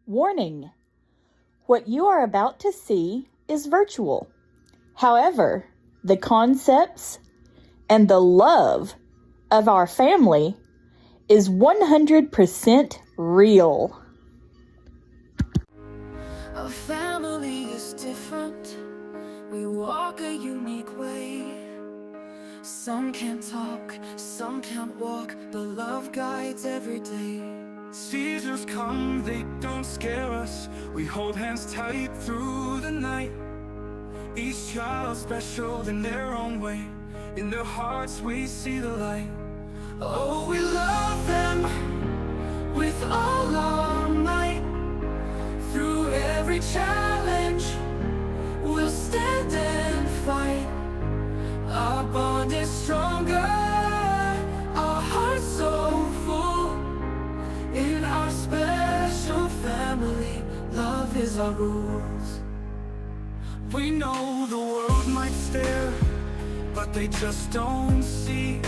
Warning: what you are about to see is virtual. However, the concepts and the love of our family is 100% real. Our family is different. We walk a unique way. Some can't talk, some can't walk, but love guides every day. Seasons come, they don't scare us. We hold hands tight through the night. Each child special in their own way. In their hearts we see the light. Oh, we love them with all our might. Through every challenge, we'll stand and fight. Our bond is stronger, our hearts so full. In our special family, love is our rules. We know the world might stare, but they just don't see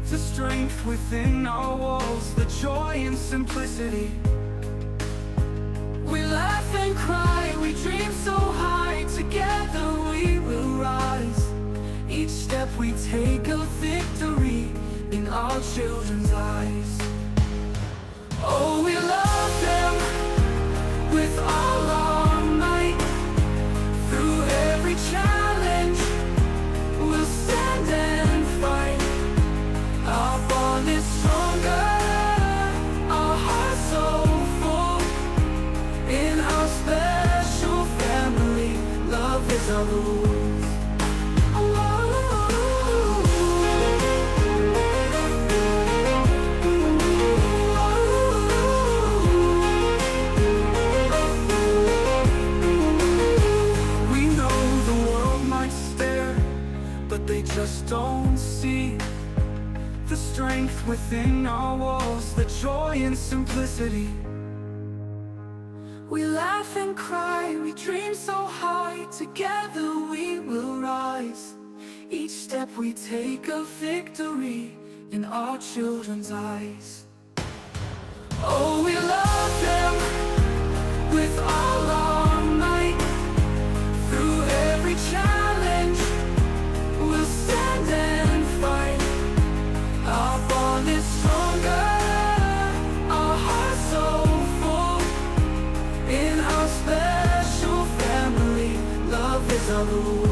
the strength within our walls, the joy and simplicity. We laugh and cry, we dream so high. Together we will rise. Each step we take a victory in our children's eyes. Oh, we love them with all our might. Through every challenge, we'll stand and fight. Our bond is stronger, our hearts so full. In our special family, love is our rules. We know the world might stare, but they just don't see the strength within our walls, the joy and simplicity. We laugh and cry, we dream so high. Together we will rise. Each step we take a victory in our children's eyes. Oh, we love them with all our might. Through every challenge, we'll stand and fight. Our bond is stronger, our hearts so full. In our special family, love is our rules.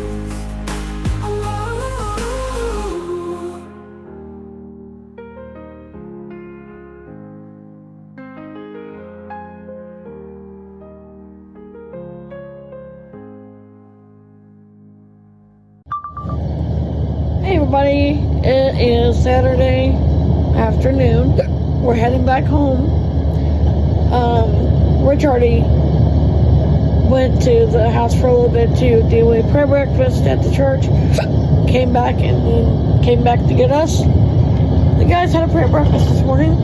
Hey everybody, it is Saturday afternoon. We're heading back home. Rich already went to the house for a little bit to do a prayer breakfast at the church. Came back and then came back to get us. The guys had a prayer breakfast this morning.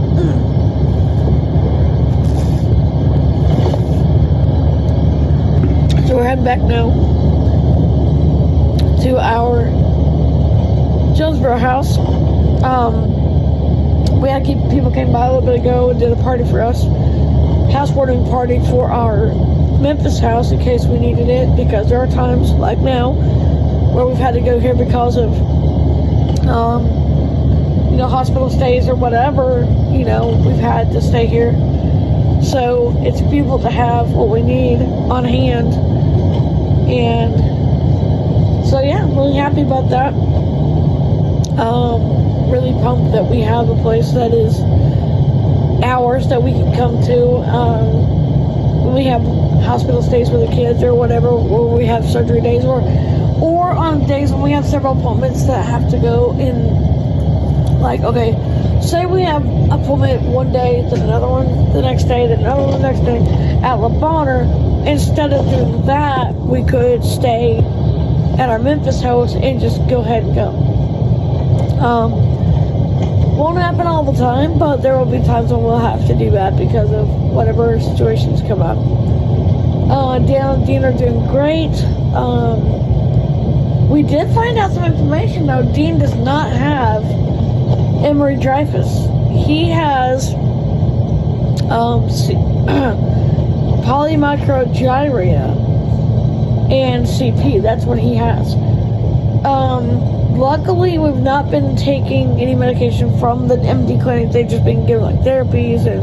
So we're heading back now to our Jonesboro house. We had people came by a little bit ago and did a party for us. Housewarming party for our Memphis house in case we needed it, because there are times like now where we've had to go here because of hospital stays or whatever. We've had to stay here, so it's beautiful to have what we need on hand. And so yeah, I'm really happy about that. Really pumped that we have a place that is ours that we can come to when we have hospital stays with the kids or whatever, or we have surgery days, or on days when we have several appointments that have to go in. Like, okay, say we have an appointment one day, then another one the next day, then another one the next day at La Bonheur. Instead of doing that, we could stay at our Memphis house and just go ahead and go. Won't happen all the time, but there will be times when we'll have to do that because of whatever situations come up. Dan and Dean are doing great. We did find out some information though. Dean does not have Emery Dreyfus. He has polymicrogyria and CP. That's what he has. Luckily, we've not been taking any medication from the MD clinic. They've just been given like therapies and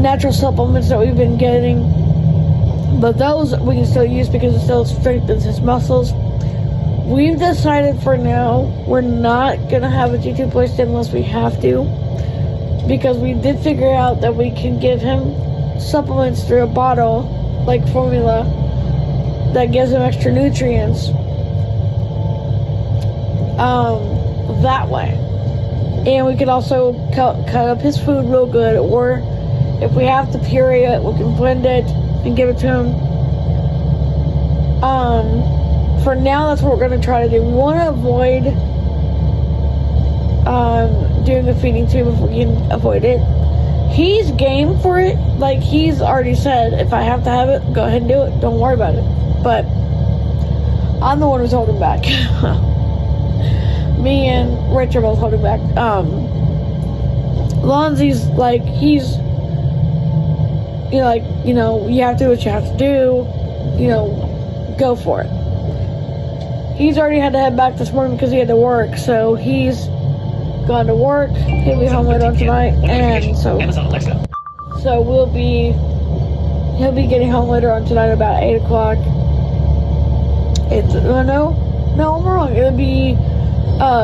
natural supplements that we've been getting. But those we can still use because it still strengthens his muscles. We've decided for now we're not going to have a G2 placed in unless we have to. Because we did figure out that we can give him supplements through a bottle, like formula, that gives him extra nutrients. That way. And we can also cut up his food real good, or if we have to puree it, we can blend it and give it to him. For now, that's what we're going to try to do. We want to avoid doing a feeding tube if we can avoid it. He's game for it. Like, he's already said, if I have to have it, go ahead and do it. Don't worry about it. But I'm the one who's holding back. Me and Rich are both holding back. Lonzy's like, he's, you have to do what you have to do. Go for it. He's already had to head back this morning because he had to work, so he's gone to work. He'll be home later on tonight, and so he'll be getting home later on tonight about 8 o'clock. No, I'm wrong. It'll be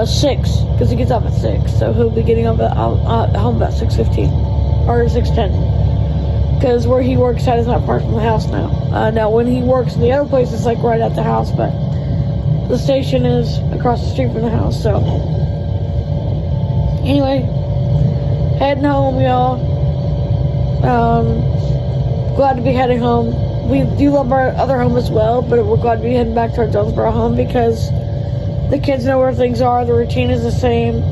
6 because he gets up at 6, so he'll be getting home about 6:15 or 6:10. Because where he works at is not far from the house now. Now, when he works in the other place, it's like right at the house, but the station is across the street from the house. So, anyway, heading home, y'all. Glad to be heading home. We do love our other home as well, but we're glad to be heading back to our Jonesboro home because the kids know where things are. The routine is the same.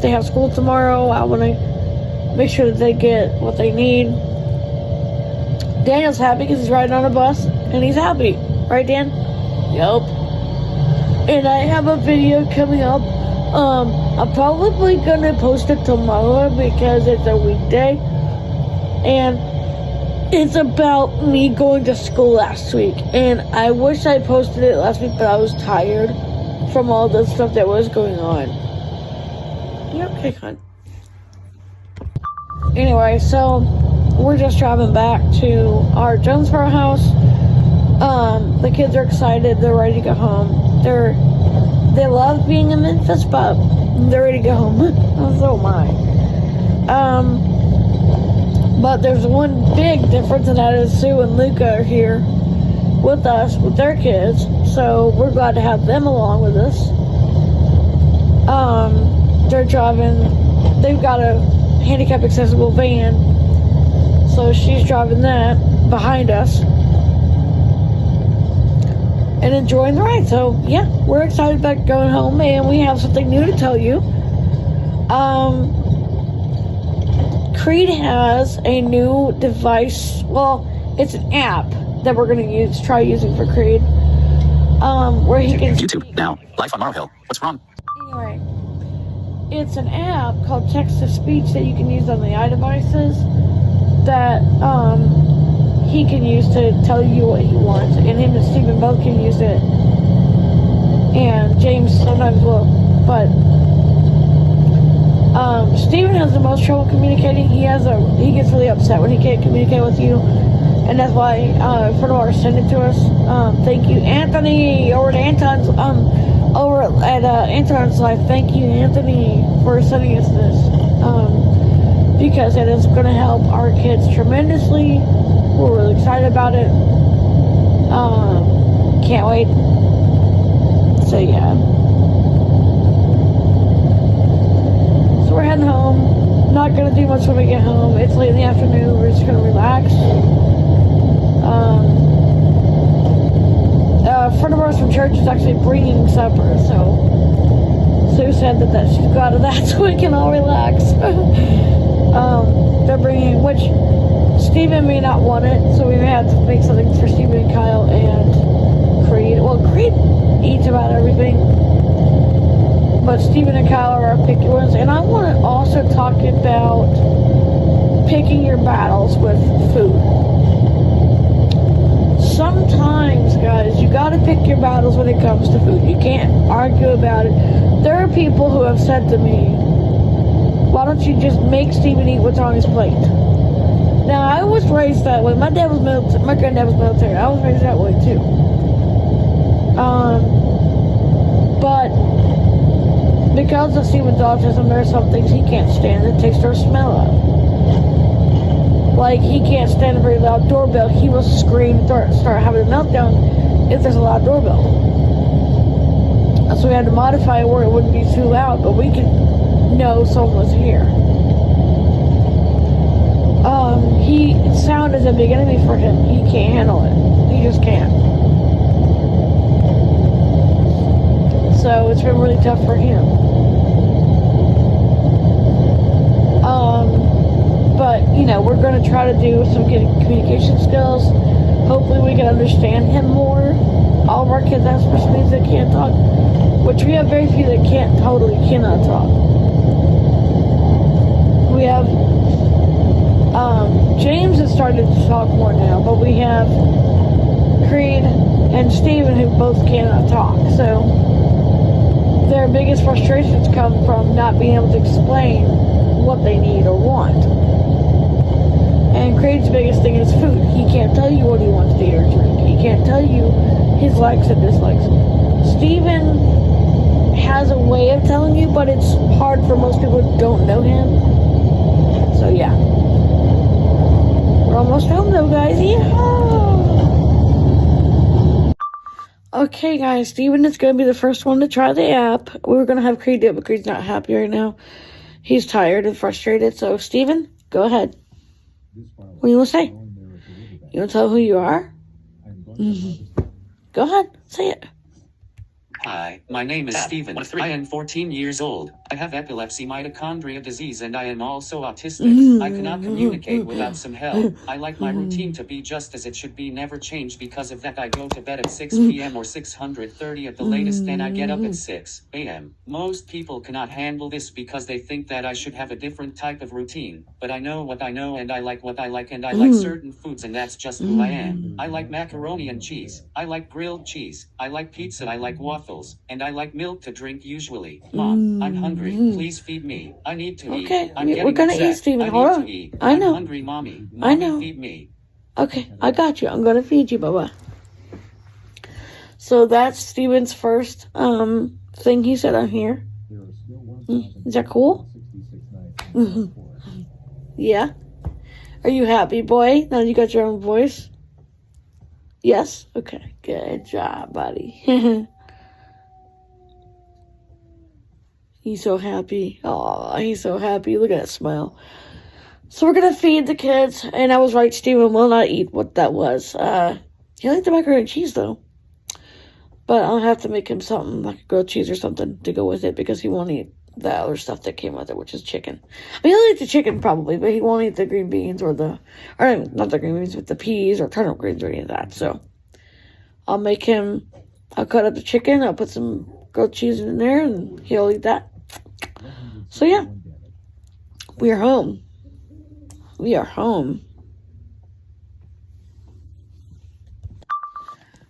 They have school tomorrow. I want to make sure that they get what they need. Daniel's happy because he's riding on a bus, and he's happy. Right, Dan? Yup. And I have a video coming up. I'm probably going to post it tomorrow because it's a weekday. And it's about me going to school last week. And I wish I posted it last week, but I was tired from all the stuff that was going on. You okay, hon? Anyway, so we're just driving back to our Jonesboro house. The kids are excited. They're ready to go home. They love being in Memphis, but they're ready to go home. So am I. But there's one big difference, and that is Sue and Luca are here with us, with their kids. So we're glad to have them along with us. They're driving. They've got a handicap accessible van. So she's driving that behind us and enjoying the ride. So yeah, we're excited about going home, and we have something new to tell you. Creed has a new device. Well, it's an app that we're going to try using for Creed. Where he can YouTube now. Life on Morrow Hill. What's wrong? Anyway, it's an app called Text to Speech that you can use on the iDevices that he can use to tell you what he wants, and him and Steven both can use it, and James sometimes will, but Steven has the most trouble communicating. He gets really upset when he can't communicate with you, and that's why a friend of ours sent it to us. Thank you, Anthony, over at Anton's Life. Thank you, Anthony, for sending us this. Because it is going to help our kids tremendously. We're really excited about it. Can't wait. So yeah. So we're heading home. Not going to do much when we get home. It's late in the afternoon. We're just going to relax. A friend of ours from church is actually bringing supper. So Sue said that she's got that so we can all relax. They're bringing, which Steven may not want it, so we may have to make something for Steven and Kyle and Creed. Well, Creed eats about everything, but Steven and Kyle are our picky ones. And I want to also talk about picking your battles with food. Sometimes, guys, you gotta pick your battles when it comes to food. You can't argue about it. There are people who have said to me, why don't you just make Steven eat what's on his plate? Now, I was raised that way. My granddad was military. I was raised that way too. But because of Steven's autism, there are some things he can't stand that takes their smell of. Like, he can't stand a very loud doorbell. He will scream and start having a meltdown if there's a loud doorbell. So we had to modify it where it wouldn't be too loud, but we could know someone was here. Sound is a big enemy for him. He can't handle it. He just can't. So it's been really tough for him. But, we're going to try to do some communication skills. Hopefully we can understand him more. All of our kids have special needs that can't talk, which we have very few that cannot talk. We have, James has started to talk more now, but we have Creed and Steven who both cannot talk. So their biggest frustrations come from not being able to explain what they need or want. And Creed's biggest thing is food. He can't tell you what he wants to eat or drink. He can't tell you his likes and dislikes. Steven has a way of telling you, but it's hard for most people who don't know him. So yeah. We're almost home though, guys. Yeah. Okay, guys. Steven is going to be the first one to try the app. We were going to have Creed do it, but Creed's not happy right now. He's tired and frustrated. So, Steven, go ahead. What do you want to say? You want to tell who you are? Mm-hmm. Go ahead. Say it. Hi, my name is Steven. I am 14 years old. I have epilepsy, mitochondria disease, and I am also autistic. I cannot communicate without some help. I like my routine to be just as it should be, never change. Because of that, I go to bed at 6 p.m. or 6:30 at the latest, and I get up at 6 a.m. Most people cannot handle this because they think that I should have a different type of routine. But I know what I know, and I like what I like, and I like certain foods, and that's just who I am. I like macaroni and cheese. I like grilled cheese. I like pizza. I like waffles. And I like milk to drink usually. Mom, I'm hungry. Please feed me. I need to eat. Okay, we're gonna eat, Steven. Hold on. I know. I'm hungry, Mommy. I know. Feed me. Okay, I got you. I'm gonna feed you, Bubba. So that's Steven's first thing he said on here. Is that cool? Yeah. Are you happy, boy? Now you got your own voice? Yes? Okay. Good job, buddy. He's so happy. Oh, he's so happy. Look at that smile. So we're going to feed the kids. And I was right, Steven will not eat what that was. He liked the macaroni and cheese, though. But I'll have to make him something like grilled cheese or something to go with it, because he won't eat the other stuff that came with it, which is chicken. I mean, he'll eat the chicken probably, but he won't eat the green beans or not the green beans, but the peas or turnip greens or any of that. So I'll cut up the chicken. I'll put some grilled cheese in there, and he'll eat that. So yeah, we are home. We are home.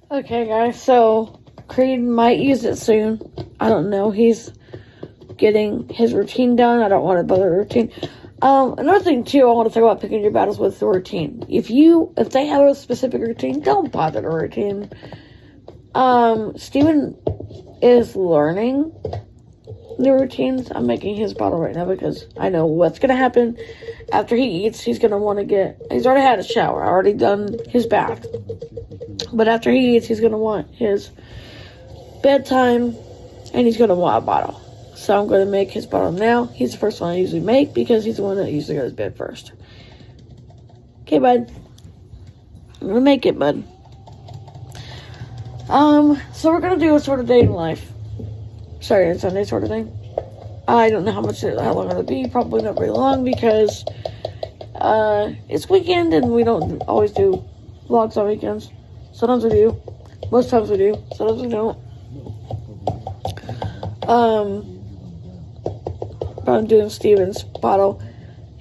Okay, guys, so Creed might use it soon. I don't know. He's getting his routine done. I don't want to bother the routine. Another thing, too, I want to talk about picking your battles with the routine. If they have a specific routine, don't bother the routine. Steven is learning the routines. I'm making his bottle right now because I know what's going to happen after he eats. He's going to want to he's already had a shower, already done his bath. But after he eats, he's going to want his bedtime, and he's going to want a bottle. So I'm going to make his bottle now. He's the first one I usually make because he's the one that usually goes to bed first. Okay, bud. I'm going to make it, bud. So we're going to do a sort of day in life. Saturday and Sunday sort of thing. I don't know how long it'll be. Probably not very long because it's weekend and we don't always do vlogs on weekends. Sometimes we do. Most times we do. Sometimes we don't. But I'm doing Steven's bottle.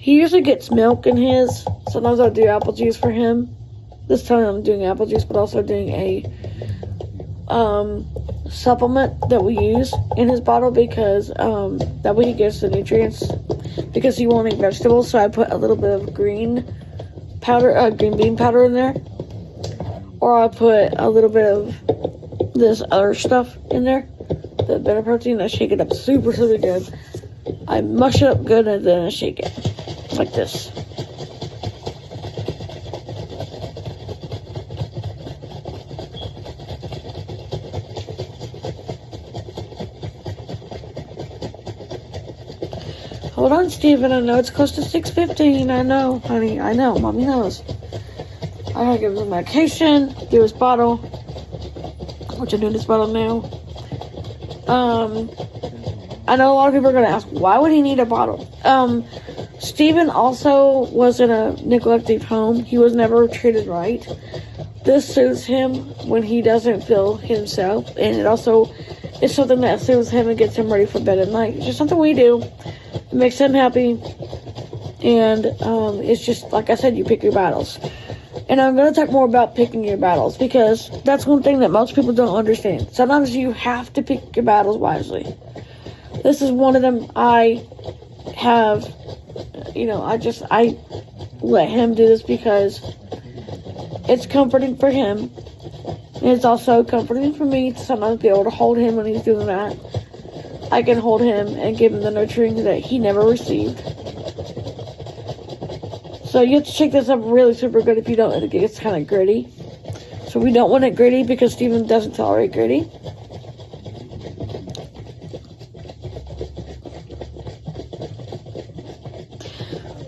He usually gets milk in his. Sometimes I'll do apple juice for him. This time I'm doing apple juice, but also doing a supplement that we use in his bottle because that way he gets the nutrients because he won't eat vegetables. So I put a little bit of green bean powder in there, or I put a little bit of this other stuff in there, the better protein. I shake it up super good. I mush it up good and then I shake it like this. Hold on, Steven. I know it's close to 6:15. I know, honey. I know. Mommy knows. I gotta give him some medication, do his bottle, which I'm doing his bottle now. I know a lot of people are gonna ask, why would he need a bottle? Steven also was in a neglected home. He was never treated right. This soothes him when he doesn't feel himself, and it also is something that soothes him and gets him ready for bed at night. It's just something we do. It makes him happy, and it's just, like I said, you pick your battles. And I'm going to talk more about picking your battles, because that's one thing that most people don't understand. Sometimes you have to pick your battles wisely. This is one of them. I have, I let him do this because it's comforting for him. And it's also comforting for me to sometimes be able to hold him when he's doing that. I can hold him and give him the nurturing that he never received. So you have to shake this up really super good. If you don't, it gets kind of gritty. So we don't want it gritty because Steven doesn't tolerate gritty.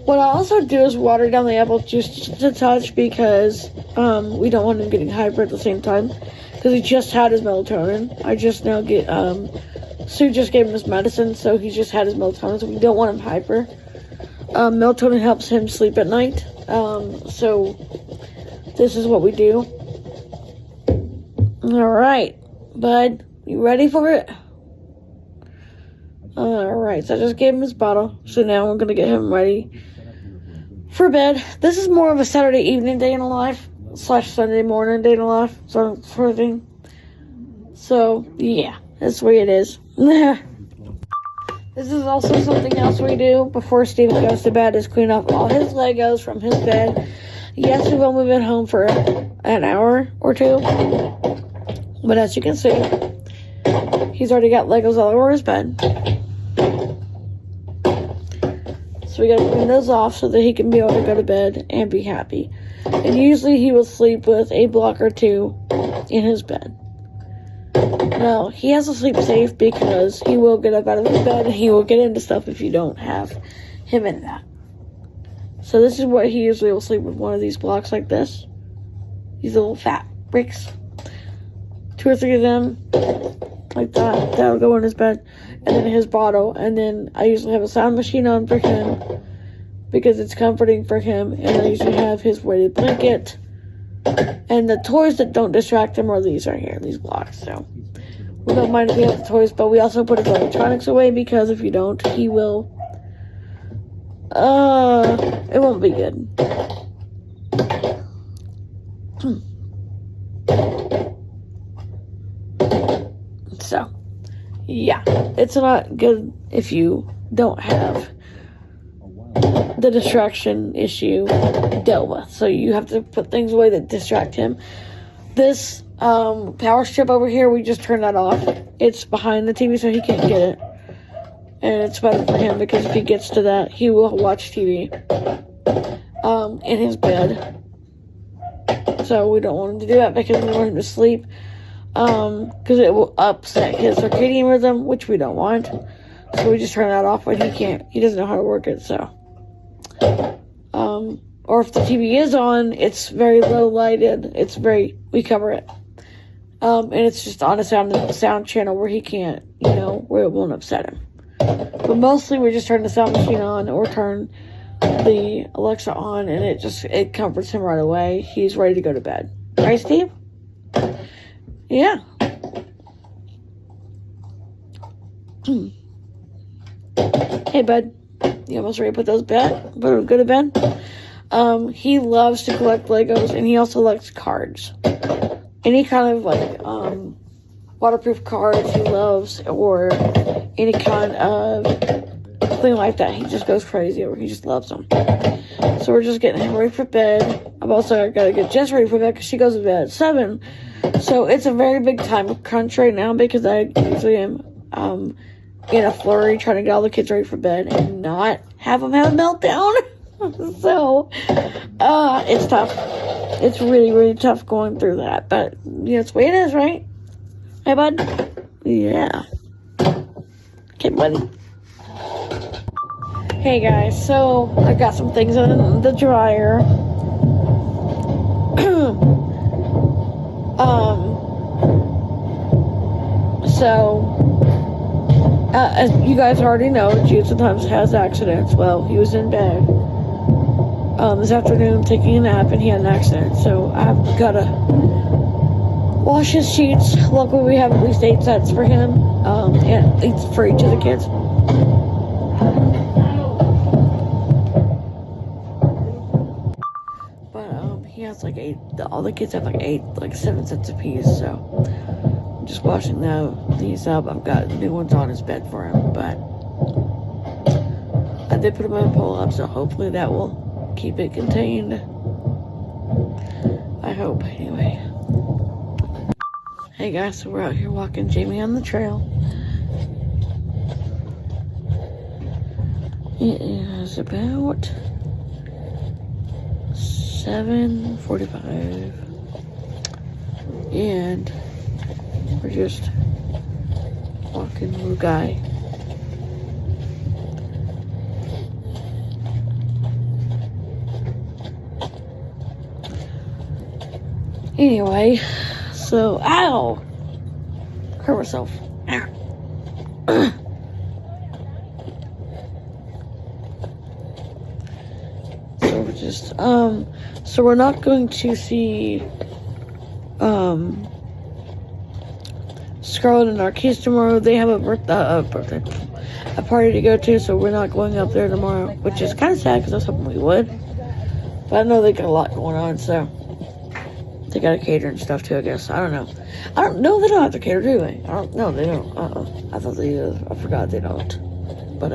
What I also do is water down the apple juice just a touch because we don't want him getting hyper at the same time. Because he just had his melatonin. I just now get... Sue just gave him his medicine, so he just had his melatonin, so we don't want him hyper. Melatonin helps him sleep at night, so this is what we do. Alright, bud, you ready for it? Alright, so I just gave him his bottle, so now we're going to get him ready for bed. This is more of a Saturday evening day in the life, / Sunday morning day in the life, sort of thing. So, yeah, that's the way it is. This is also something else we do before Steven goes to bed, is clean off all his Legos from his bed. Yes, we will move it home for an hour or two, but as you can see, he's already got Legos all over his bed. So we gotta clean those off so that he can be able to go to bed and be happy. And usually he will sleep with a block or two in his bed. Now, he has to sleep safe because he will get up out of his bed and he will get into stuff if you don't have him in that. So this is what he usually will sleep with, one of these blocks like this. These little fat bricks. 2 or 3 of them, like that. That'll go in his bed. And then his bottle. And then I usually have a sound machine on for him because it's comforting for him. And I usually have his weighted blanket. And the toys that don't distract him are these right here, these blocks. So we don't mind if we have the toys, but we also put his electronics away because if you don't, he will, it won't be good. So, yeah, it's not good if you don't have the distraction issue dealt with. So you have to put things away that distract him. This power strip over here, we just turned that off. It's behind the TV, so he can't get it. And it's better for him because if he gets to that, he will watch TV in his bed. So we don't want him to do that because we want him to sleep. Because it will upset his circadian rhythm, which we don't want. So we just turn that off when he doesn't know how to work it, so. Or if the TV is on, it's very low lighted. We cover it. And it's just on a sound channel where he can't, where it won't upset him. But mostly we just turn the sound machine on or turn the Alexa on, and it comforts him right away. He's ready to go to bed. Right, Steve? Yeah. Hey, bud. He almost ready to put them good to bed. He loves to collect Legos, and he also likes cards. Any kind of like waterproof cards he loves, or any kind of thing like that. He just goes crazy over. He just loves them. So we're just getting him ready for bed. I've also got to get Jess ready for bed because she goes to bed at 7. So it's a very big time crunch right now because I usually am in a flurry trying to get all the kids ready for bed and not have them have a meltdown. So it's tough. It's really, really tough going through that. But it's the way it is, right? Hey, bud? Yeah. Okay, buddy. Hey, guys. So I got some things in the dryer. As you guys already know, Jude sometimes has accidents. Well, he was in bed this afternoon taking a nap, and he had an accident. So I've got to wash his sheets. Luckily, we have at least 8 sets for him, and it's for each of the kids. But he has like 8. All the kids have like 7 sets apiece. So I'm just washing these up. I've got new ones on his bed for him, but I did put them in a pull-up, so hopefully that will keep it contained. I hope, anyway. Hey guys, so we're out here walking Jamie on the trail. It is about 7:45, and we're just walking little guy. Anyway, so, ow! Hurt myself. Ow. So we're just, so we're not going to see, Scarlett and our kids tomorrow. They have a party to go to, so we're not going up there tomorrow, which is kind of sad because I was hoping we would. But I know they got a lot going on, so they got to cater and stuff too, I guess. I don't know. They don't have to cater, do they? No, they don't. I thought they did. I forgot they don't. But,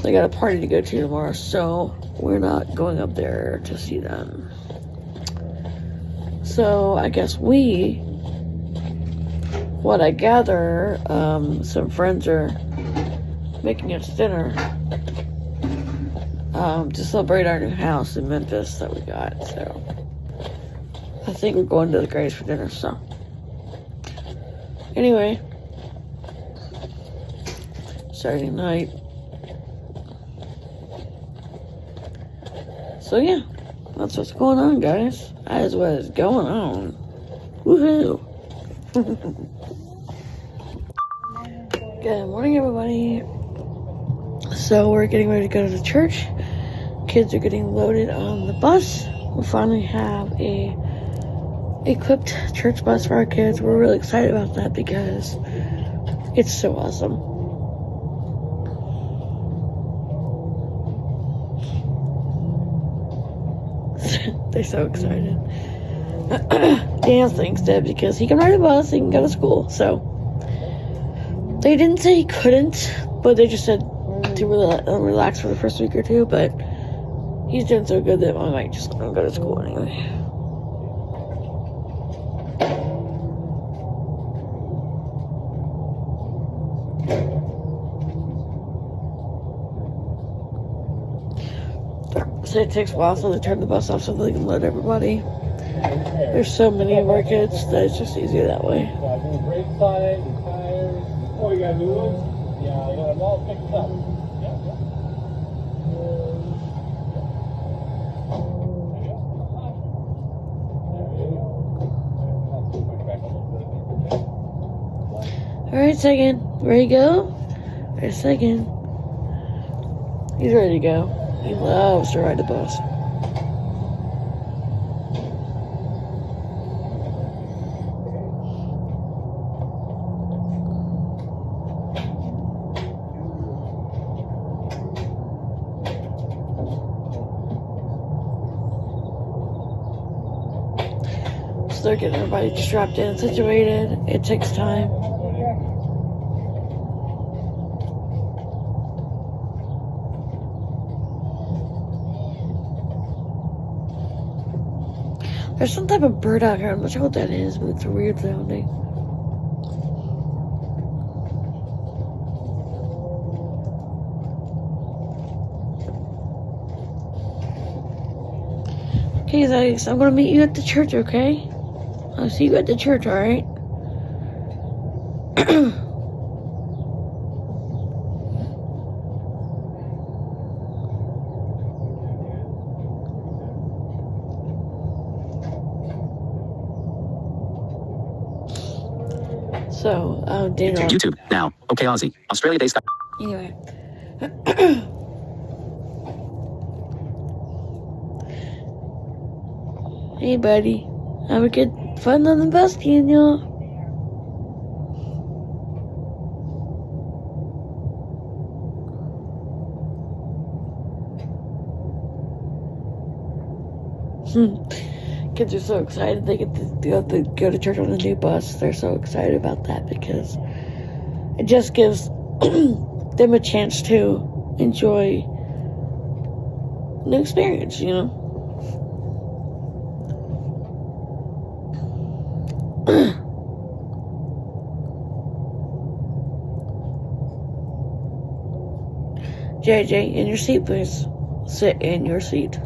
they got a party to go to tomorrow, so we're not going up there to see them. So, I guess what I gather, some friends are making us dinner, to celebrate our new house in Memphis that we got, so I think we're going to the Grays for dinner, so. Anyway. Saturday night. So yeah. That's what's going on, guys. That is what is going on. Woohoo. Good morning, everybody. So we're getting ready to go to the church. Kids are getting loaded on the bus. We finally have a equipped church bus for our kids. We're really excited about that because it's so awesome. They're so excited. Daniel thinks that because he can ride a bus, he can go to school. So they didn't say he couldn't, but they just said to relax for the first week or two. But he's doing so good that I might just let him go to school anyway. So it takes a while so they turn the bus off so they can load everybody. There's so many of our kids that it's just easier that way. The brake side, the tires. Oh, you got new ones? Yeah, I got them all fixed up. Alright, second. Ready to go? Wait a second. He's ready to go. He loves to ride the bus. they're getting everybody strapped in and situated. It takes time. There's some type of bird out here. I'm not sure what that is, but it's weird sounding. Okay, guys, I'm gonna meet you at the church, okay? I'll see you at the church, alright? So, Dana. YouTube now. Okay, Aussie. Australia Day. Anyway. Hey, buddy. Have a good fun on the bus, Daniel. Kids are so excited they get to go to church on the new bus. They're so excited about that because it just gives them a chance to enjoy new experience, you know. JJ, in your seat, please. Sit in your seat.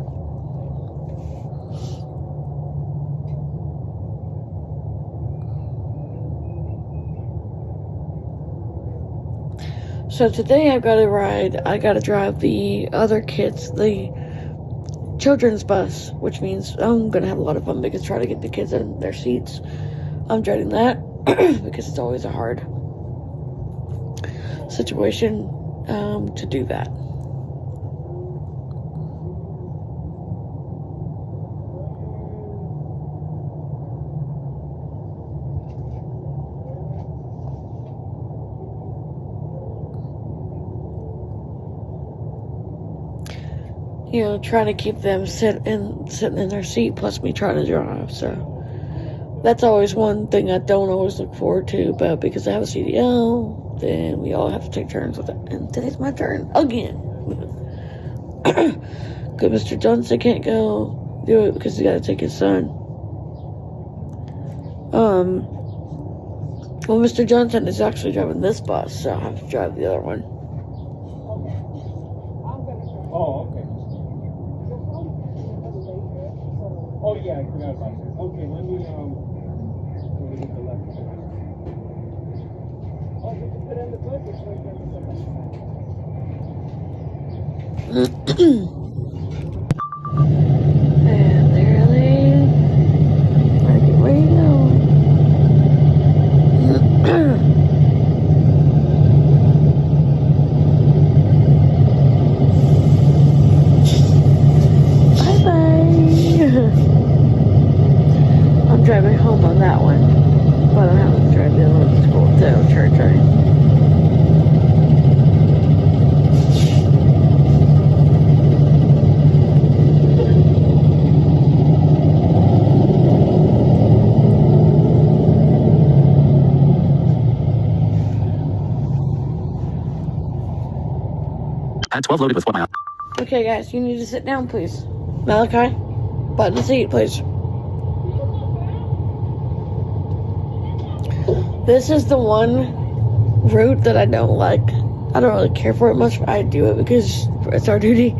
So today I've got to ride, I got to drive the other kids, the children's bus, which means I'm going to have a lot of fun because trying to get the kids in their seats. I'm dreading that because it's always a hard situation to do that. You know, trying to keep them sitting in their seat, plus me trying to drive. So that's always one thing I don't always look forward to. But because I have a CDL, then we all have to take turns with it. And today's my turn again. Good, Mr. Johnson can't go do it because he got to take his son. Well, Mr. Johnson is actually driving this bus, so I have to drive the other one. Oh, okay. Oh, yeah, I forgot about that. Okay, let me get the left. Oh, you can put in the budget so you And there they are. Get ready to go. I'm driving home on that one, but I'm having to drive the other one to school to church, right? Add 12 loaded with what my... Okay, guys, you need to sit down, please. Malachi, button the seat, please. This is the one route that I don't like. I don't really care for it much, but I do it because it's our duty.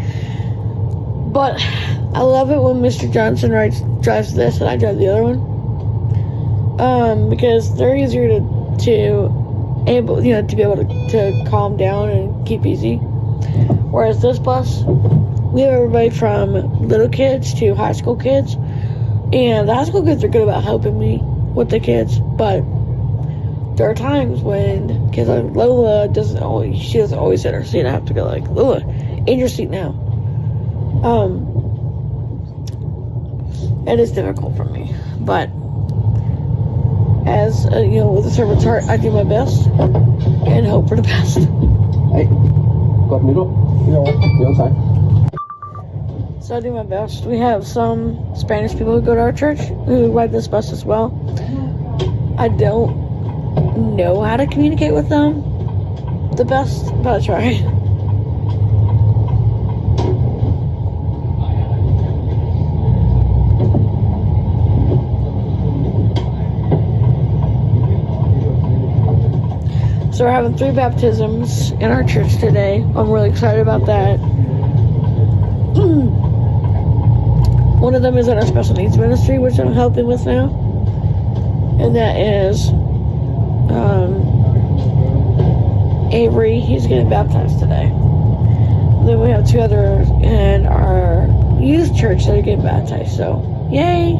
But I love it when Mr. Johnson drives this and I drive the other one. Because they're easier to be able to calm down and keep easy. Whereas this bus, we have everybody from little kids to high school kids. And the high school kids are good about helping me with the kids, but there are times when kids like Lola doesn't always sit in her seat. I have to go like, Lola, in your seat now. It is difficult for me, but as with a servant's heart, I do my best and hope for the best. Hey, got middle? You know, the other side. So I do my best. We have some Spanish people who go to our church who ride this bus as well. I don't know how to communicate with them the best, but I try. So we're having 3 baptisms in our church today. I'm really excited about that. One of them is in our special needs ministry, which I'm helping with now. And that is Avery. He's getting baptized today. Then we have 2 others in our youth church that are getting baptized. So, yay!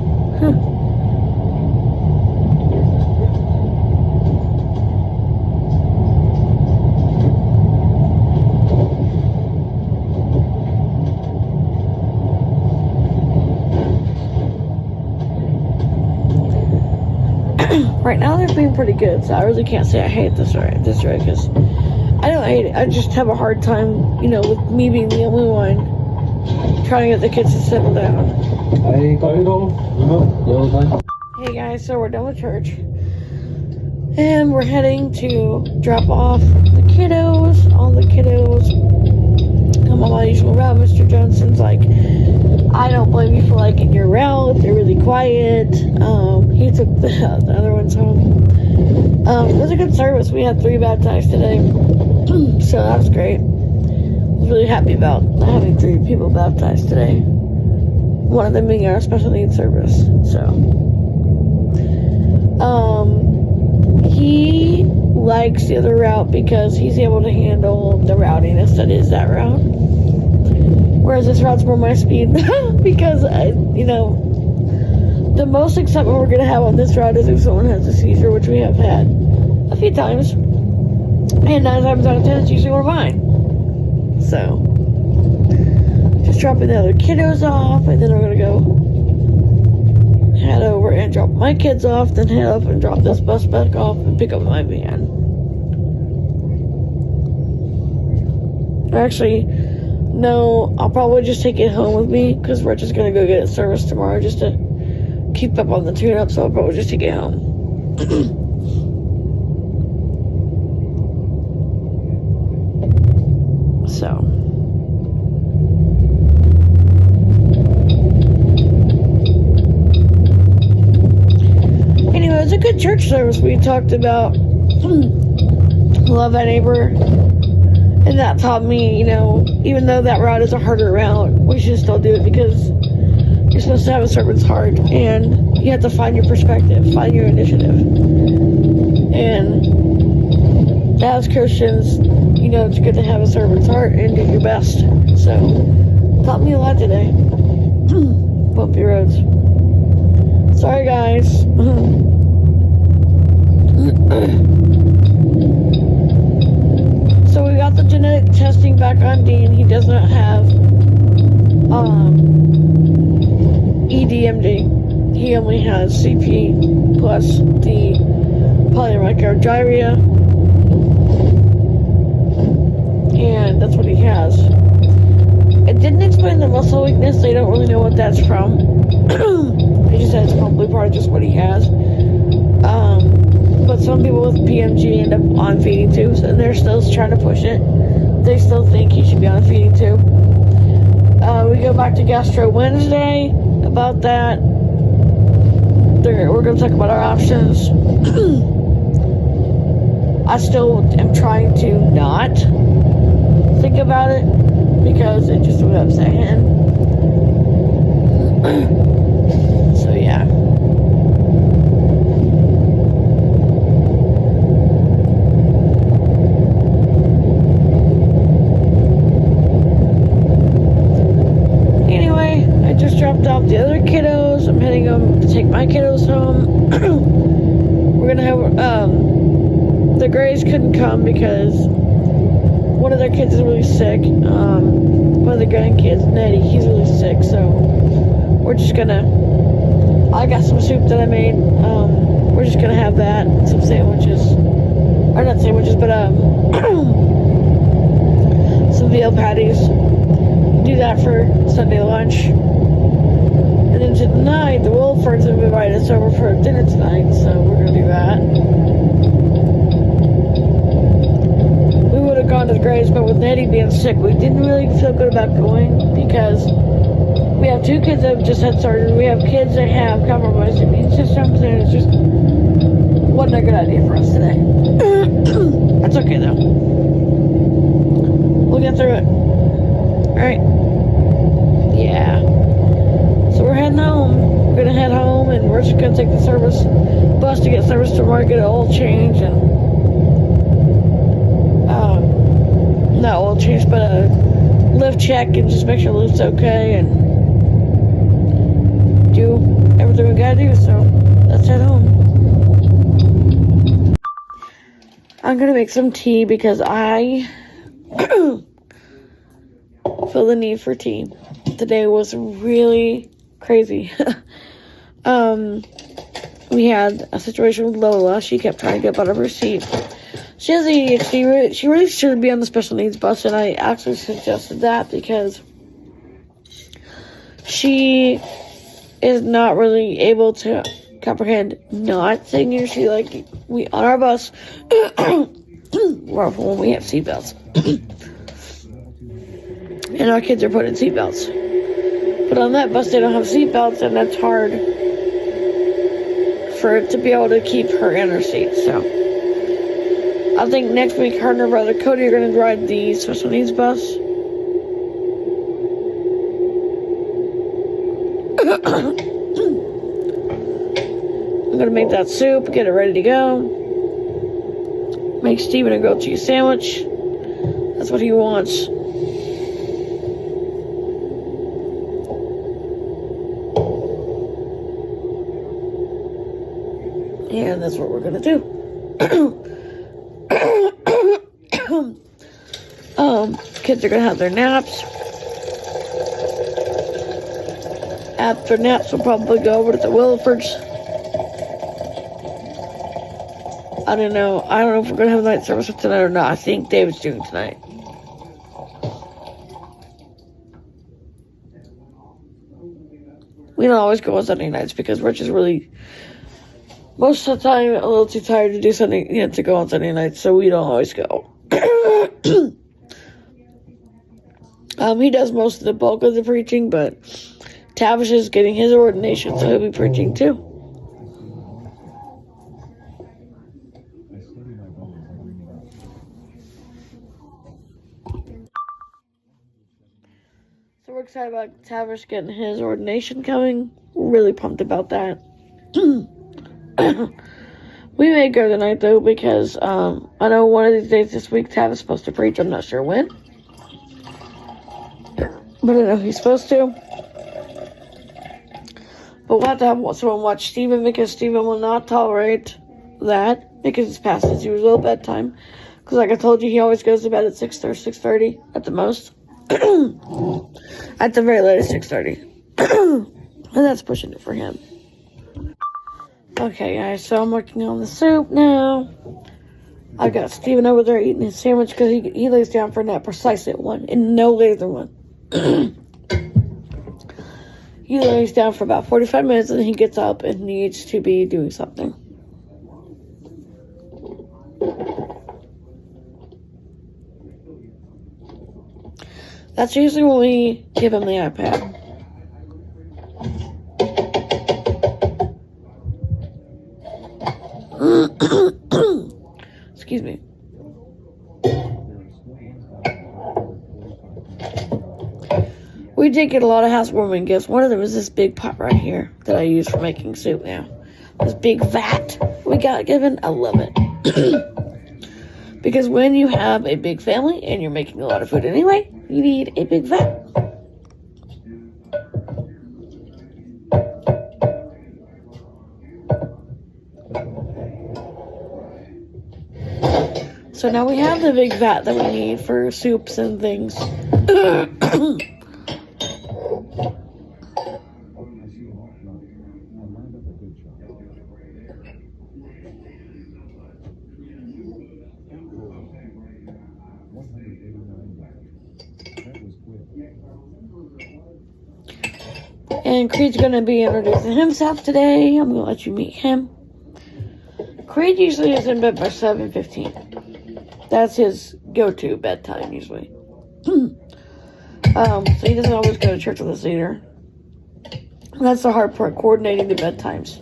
Right now they're being pretty good, so I really can't say I hate this right because I don't hate it. I just have a hard time, with me being the only one trying to get the kids to settle down. Hey guys, so we're done with church and we're heading to drop off the kiddos. All the kiddos. I'm on my usual route. Mr. Johnson's like, I don't blame you for liking your route. They're really quiet. He took the other ones home. It was a good service. We had 3 baptized today. So that was great. I was really happy about having 3 people baptized today. One of them being our special needs service. So, he likes the other route because he's able to handle the rowdiness that is that route. Whereas this route's more my speed because, the most excitement we're going to have on this route is if someone has a seizure, which we have had a few times. And 9 times out of 10, it's usually one of mine. So, just dropping the other kiddos off, and then we're going to go head over and drop my kids off, then head up and drop this bus back off and pick up my van. Actually, no, I'll probably just take it home with me because we're just going to go get it serviced tomorrow just to keep up on the tune-up, so I'll probably just take it home. So. Anyway, it was a good church service. We talked about love thy neighbor. And that taught me, even though that route is a harder route, we should still do it because you're supposed to have a servant's heart. And you have to find your perspective, find your initiative. And as Christians, it's good to have a servant's heart and do your best. So, taught me a lot today. Bumpy roads. Sorry, guys. So we got the genetic testing back on Dean. He does not have EDMD. He only has CP plus the polymicrogyria. And that's what he has. It didn't explain the muscle weakness. They don't really know what that's from. They just said it's probably part of just what he has. But some people with PMG end up on feeding tubes, and they're still trying to push it. They still think he should be on a feeding tube. We go back to Gastro Wednesday about that. We're going to talk about our options. I still am trying to not think about it because it just would upset him. So yeah. Anyway, I just dropped off the other kiddos. I'm heading home to take my kiddos home. We're gonna have the Grays couldn't come because one of their kids is really sick. One of the grandkids, Nettie, he's really sick, so we're just gonna, I got some soup that I made. We're just gonna have that and some sandwiches. Or not sandwiches, but some veal patties. do that for Sunday lunch. And then tonight, the Wilfords have invited us over for dinner tonight, so we're going to do that. We would have gone to the Graves, but with Nettie being sick, we didn't really feel good about going because we have 2 kids that have just had surgery. We have kids that have compromised immune systems, and it just wasn't a good idea for us today. That's okay, though. We'll get through it. Alright. Yeah. So we're heading home. We're going to head home, and we're just going to take the service bus to get service tomorrow, get it all changed, and not oil change, but a lift check and just make sure the lift's okay and do everything we gotta do. So let's head home. I'm gonna make some tea because I feel the need for tea. Today was really crazy. We had a situation with Lola. She kept trying to get out of her seat. She has ADHD. She really should be on the special needs bus, and I actually suggested that because she is not really able to comprehend not singing. She we on our bus when we have seatbelts, and our kids are put in seatbelts. But on that bus, they don't have seatbelts, and that's hard for it to be able to keep her in her seat. So I think next week, her and her brother Cody are going to ride the special needs bus. I'm going to make that soup, get it ready to go. Make Steven a grilled cheese sandwich. That's what he wants. And that's what we're going to do. Kids are gonna have their naps. After naps, we'll probably go over to the Wilfords. I don't know if we're gonna have night service tonight or not. I think David's doing tonight. We don't always go on Sunday nights because Rich is really, most of the time, a little too tired to do something, to go on Sunday nights, so we don't always go. He does most of the bulk of the preaching, but Tavish is getting his ordination, so he'll be preaching too. So we're excited about Tavish getting his ordination coming. We're really pumped about that. We may go tonight, though, because I know one of these days this week Tav is supposed to preach. I'm not sure when. But I know he's supposed to. But we'll have to have someone watch Steven because Steven will not tolerate that because it's past his usual bedtime. Because like I told you, he always goes to bed at 6 or 6:30 at the most. At the very latest, 6:30. And that's pushing it for him. Okay, guys, so I'm working on the soup now. I've got Steven over there eating his sandwich because he lays down for a nap precisely at 1 and no later than 1. He lays down for about 45 minutes and then he gets up and needs to be doing something. That's usually when we give him the iPad. Excuse me. We did get a lot of housewarming gifts. One of them is this big pot right here that I use for making soup now. This big vat we got given. I love it. Because when you have a big family and you're making a lot of food anyway, you need a big vat. So now we have the big vat that we need for soups and things. And Creed's going to be introducing himself today. I'm going to let you meet him. Creed usually is in bed by 7:15. That's his go-to bedtime, usually. So he doesn't always go to church with us either. That's the hard part, coordinating the bedtimes.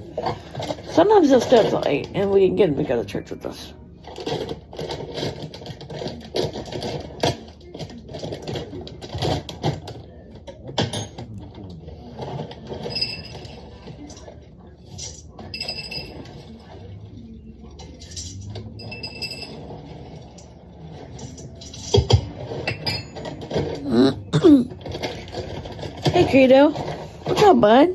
Sometimes he'll stay up till 8, and we can get him to go to church with us. Hey, Credo. What's up, bud?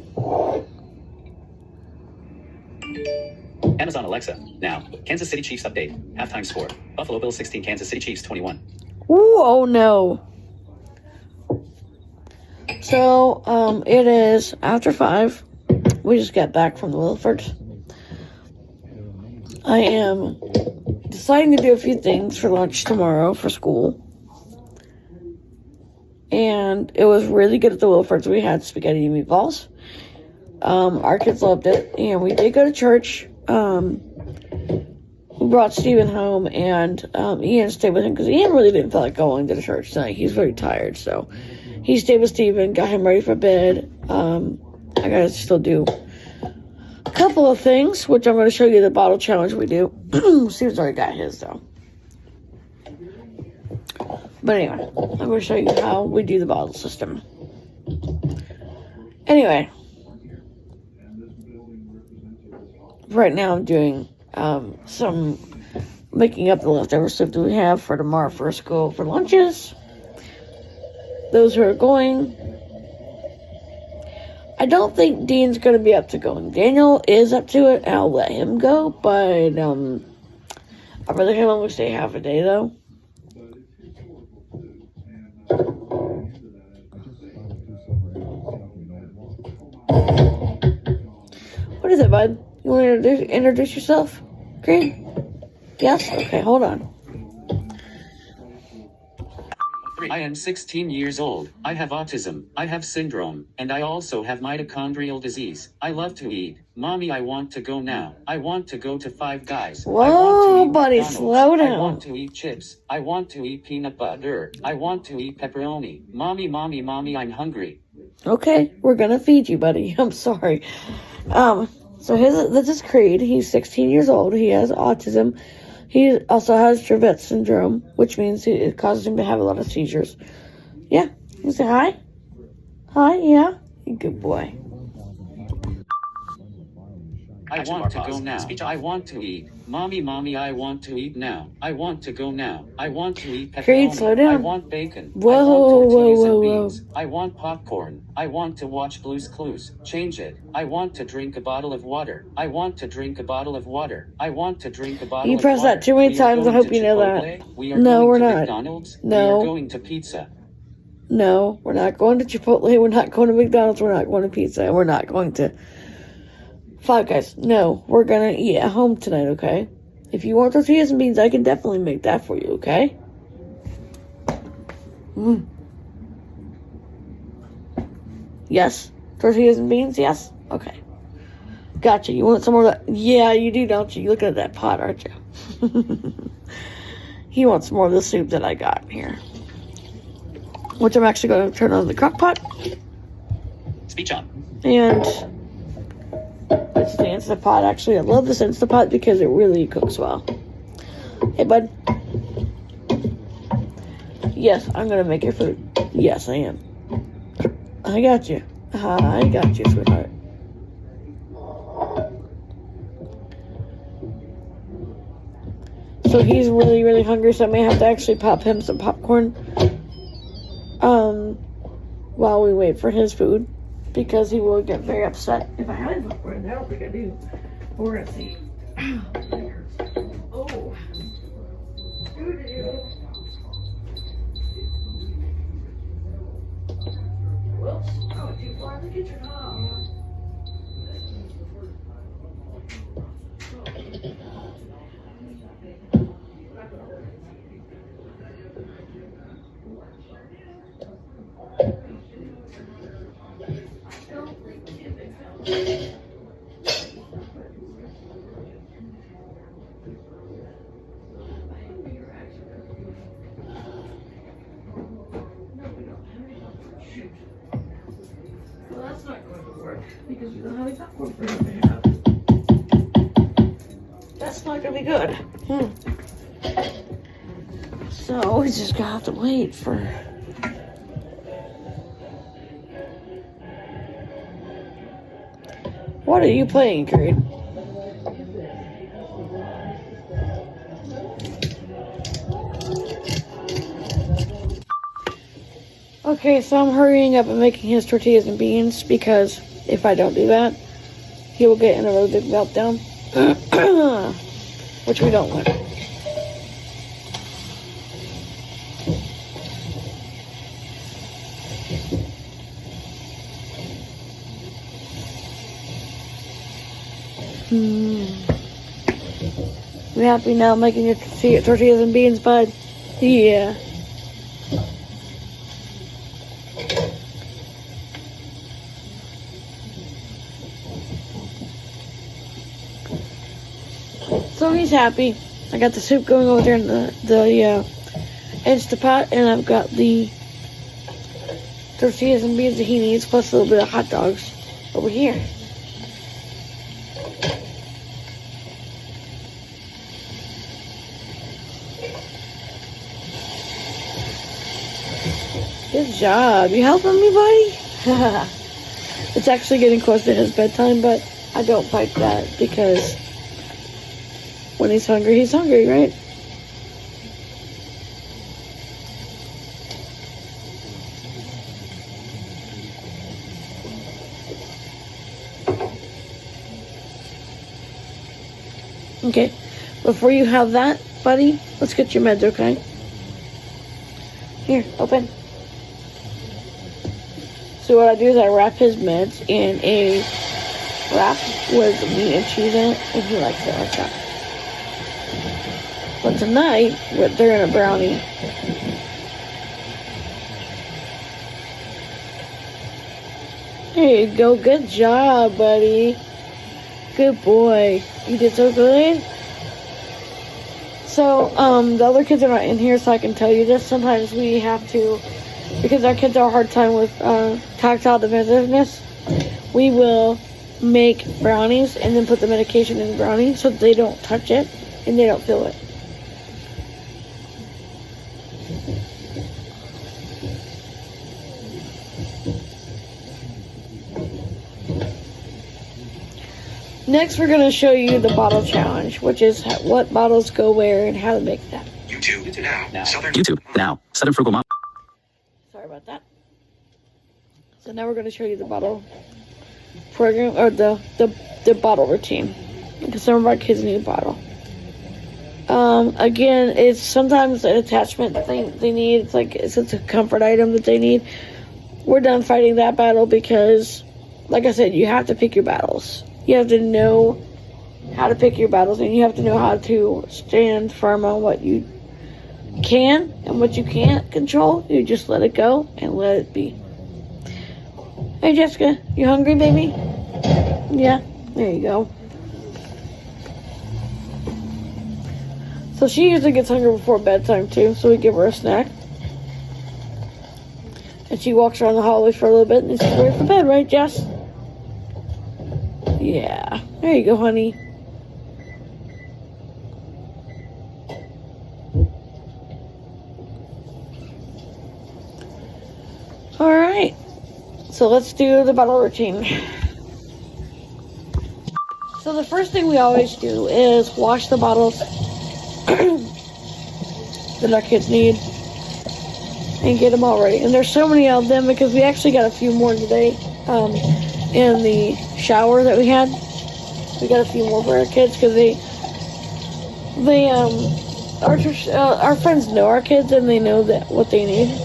Amazon Alexa. Now, Kansas City Chiefs update. Halftime score. Buffalo Bills 16, Kansas City Chiefs 21. Ooh, oh no. So, it is after 5. We just got back from the Wilfords. I am deciding to do a few things for lunch tomorrow for school. And it was really good at the Wilfords. We had spaghetti and meatballs. Our kids loved it. And we did go to church. We brought Steven home, and Ian stayed with him because Ian really didn't feel like going to the church tonight. He's very tired, so he stayed with Steven, got him ready for bed. I gotta still do a couple of things, which I'm going to show you the bottle challenge we do. Steven's already got his, though. But anyway, I'm going to show you how we do the bottle system. Anyway, right now I'm doing some making up the leftover soup that we have for tomorrow for school for lunches. Those who are going. I don't think Dean's going to be up to going. Daniel is up to it, and I'll let him go, but I'd rather him only stay half a day, though. What is it, bud? You want to introduce yourself? Creed? Yes? Okay, hold on. I am 16 years old. I have autism. I have syndrome. And I also have mitochondrial disease. I love to eat. Mommy, I want to go now. I want to go to Five Guys. Whoa, buddy, McDonald's. slow down. I want to eat chips. I want to eat peanut butter. I want to eat pepperoni. Mommy, I'm hungry. Okay, we're gonna feed you, buddy. I'm sorry. So this is Creed. He's 16 years old. He has autism. He also has Dravet syndrome, which means it causes him to have a lot of seizures. Yeah, you say hi? Hi, yeah? Good boy. I want to go now. I want to eat. Mommy, I want to eat now. I want to go now. I want to eat pepperoni. Creed, slow down. I want bacon. Whoa, I want tortillas whoa, and whoa. beans. I want popcorn. I want to watch Blue's Clues. Change it. I want to drink a bottle of water. I want to drink a bottle of water. I want to drink a bottle You of press water. that too many We are times. I going hope to you know Chipotle. that. We are No, going we're to not. McDonald's. No. We are going to pizza. No, we're not going to Chipotle. We're not going to McDonald's. We're not going to pizza. And we're not going to Five Guys. No, we're going to eat at home tonight, okay? If you want tortillas and beans, I can definitely make that for you, okay? Yes? Tortillas and beans? Yes? Okay. Gotcha. You want some more of that? Yeah, you do, don't you? You're looking at that pot, aren't you? He wants more of the soup that I got here. Which I'm actually going to turn on the crock pot. Speech on. And it's the Instant Pot. Actually, I love this Instant Pot because it really cooks well. Hey, bud. Yes, I'm going to make your food. Yes, I am. I got you. I got you, sweetheart. So he's really, really hungry, so I may have to actually pop him some popcorn while we wait for his food, because he will get very upset if I have any popcorn. I don't think I do. But we're gonna see. Oh. Whoops. Oh, too far in the kitchen, huh? Well, that's not going to work because we don't have a chalkboard for him. That's not going to be good. So we just gonna have to wait for. What are you playing, Creed? Okay, so I'm hurrying up and making his tortillas and beans because if I don't do that, he will get in a really big meltdown, which we don't want. You happy now making your tortillas and beans, bud? Yeah. So he's happy. I got the soup going over there in the Instapot, and I've got the tortillas and beans that he needs, plus a little bit of hot dogs over here. Good job. You helping me, buddy? It's actually getting close to his bedtime, but I don't fight that because when he's hungry, right? Okay. Before you have that, buddy, let's get your meds, okay? Here, open. So what I do is I wrap his meds in a wrap with meat and cheese in it, and he likes it like that. But tonight, they're in a brownie. There you go. Good job, buddy. Good boy. You did so good. So, the other kids are not in here, so I can tell you this. Sometimes we have to, because our kids have a hard time with tactile defensiveness, we will make brownies and then put the medication in the brownie so that they don't touch it and they don't feel it. Next, we're going to show you the bottle challenge, which is what bottles go where and how to make them. YouTube now. Southern Frugal Mom. Sorry about that. So now we're going to show you the bottle program, or the bottle routine, because some of our kids need a bottle. Again, it's sometimes an attachment that they need. It's a comfort item that they need. We're done fighting that battle because, like I said, you have to pick your battles. You have to know how to pick your battles, and you have to know how to stand firm on what you can and what you can't control. You just let it go and let it be. Hey, Jessica, you hungry, baby? Yeah, there you go. So she usually gets hungry before bedtime too, so we give her a snack. And she walks around the hallway for a little bit and she's ready for bed, right, Jess? Yeah, there you go, honey. Alright, so let's do the bottle routine. So the first thing we always do is wash the bottles that our kids need and get them all ready. And there's so many of them because we actually got a few more today in the shower that we had. We got a few more for our kids because our friends know our kids and they know that what they need.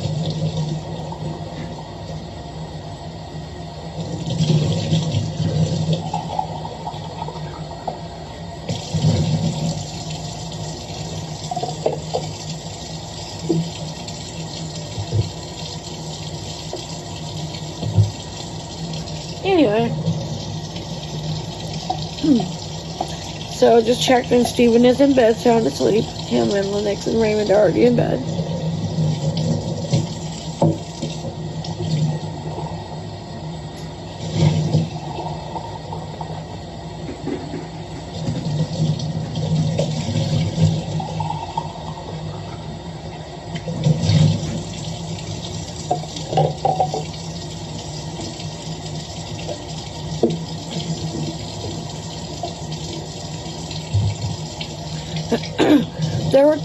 Anyway, So just checked and Steven is in bed, sound asleep. Him and Lennox and Raymond are already in bed.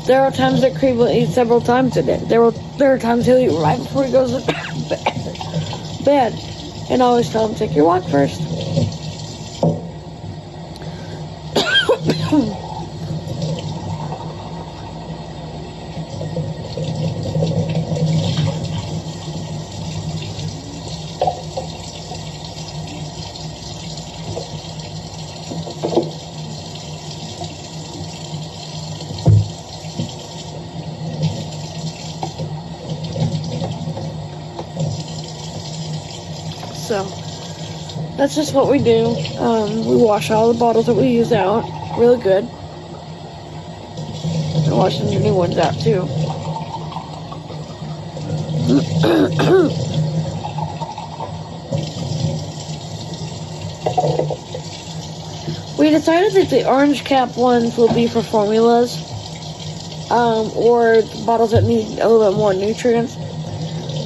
There are times that Creed will eat several times a day. There are times he'll eat right before he goes to bed. And I always tell him, take your walk first. So that's just what we do. We wash all the bottles that we use out really good. And washing the new ones out too. We decided that the orange cap ones will be for formulas, or bottles that need a little bit more nutrients.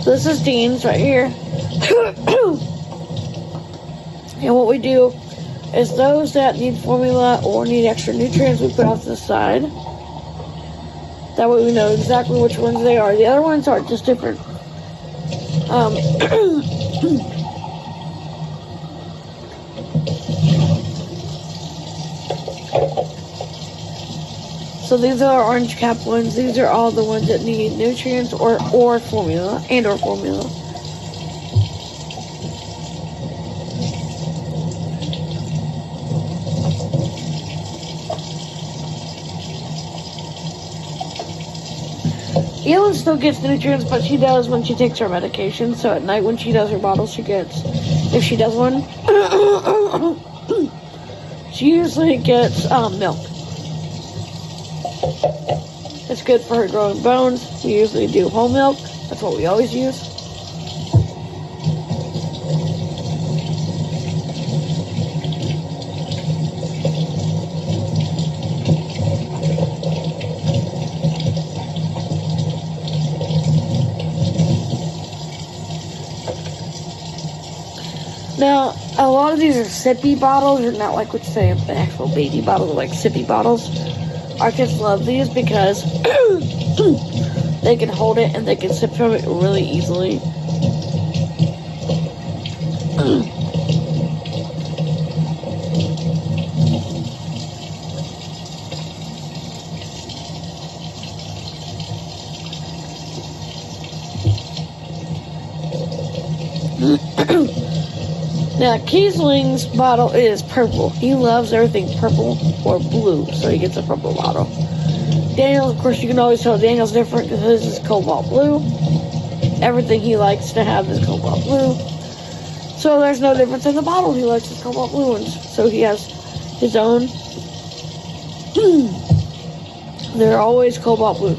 So this is Dean's right here. And what we do is those that need formula or need extra nutrients, we put off to the side. That way we know exactly which ones they are. The other ones are just different. So these are our orange cap ones. These are all the ones that need nutrients or formula or formula. Ellen still gets nutrients, but she does when she takes her medication. So at night when she does her bottle, she gets, if she does one, she usually gets milk. It's good for her growing bones. We usually do whole milk. That's what we always use. Now, a lot of these are sippy bottles, or not like what you say, actual baby bottles, like sippy bottles. Our kids love these because they can hold it and they can sip from it really easily. Now, Kiesling's bottle is purple. He loves everything purple or blue, so he gets a purple bottle. Daniel, of course, you can always tell Daniel's different because his is cobalt blue. Everything he likes to have is cobalt blue. So there's no difference in the bottle. He likes his cobalt blue ones. So he has his own. They're always cobalt blue.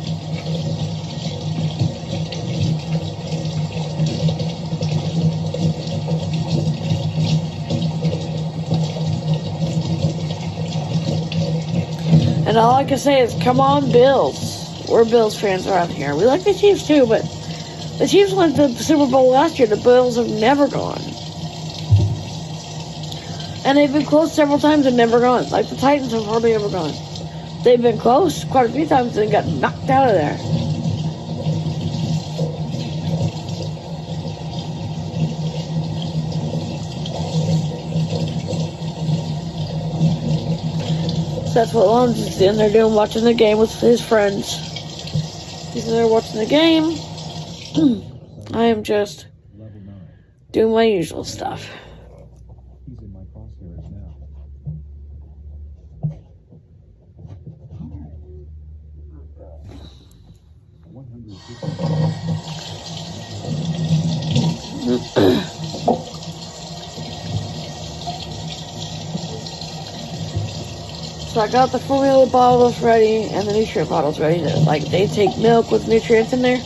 And all I can say is, come on, Bills. We're Bills fans around here. We like the Chiefs too, but the Chiefs went to the Super Bowl last year. The Bills have never gone. And they've been close several times and never gone. Like the Titans have hardly ever gone. They've been close quite a few times and got knocked out of there. That's what Lon's is in there doing, watching the game with his friends. He's in there watching the game. I am just doing my usual stuff. He's in my crosshairs now. So I got the formula bottles ready and the nutrient bottles ready. They take milk with nutrients in there,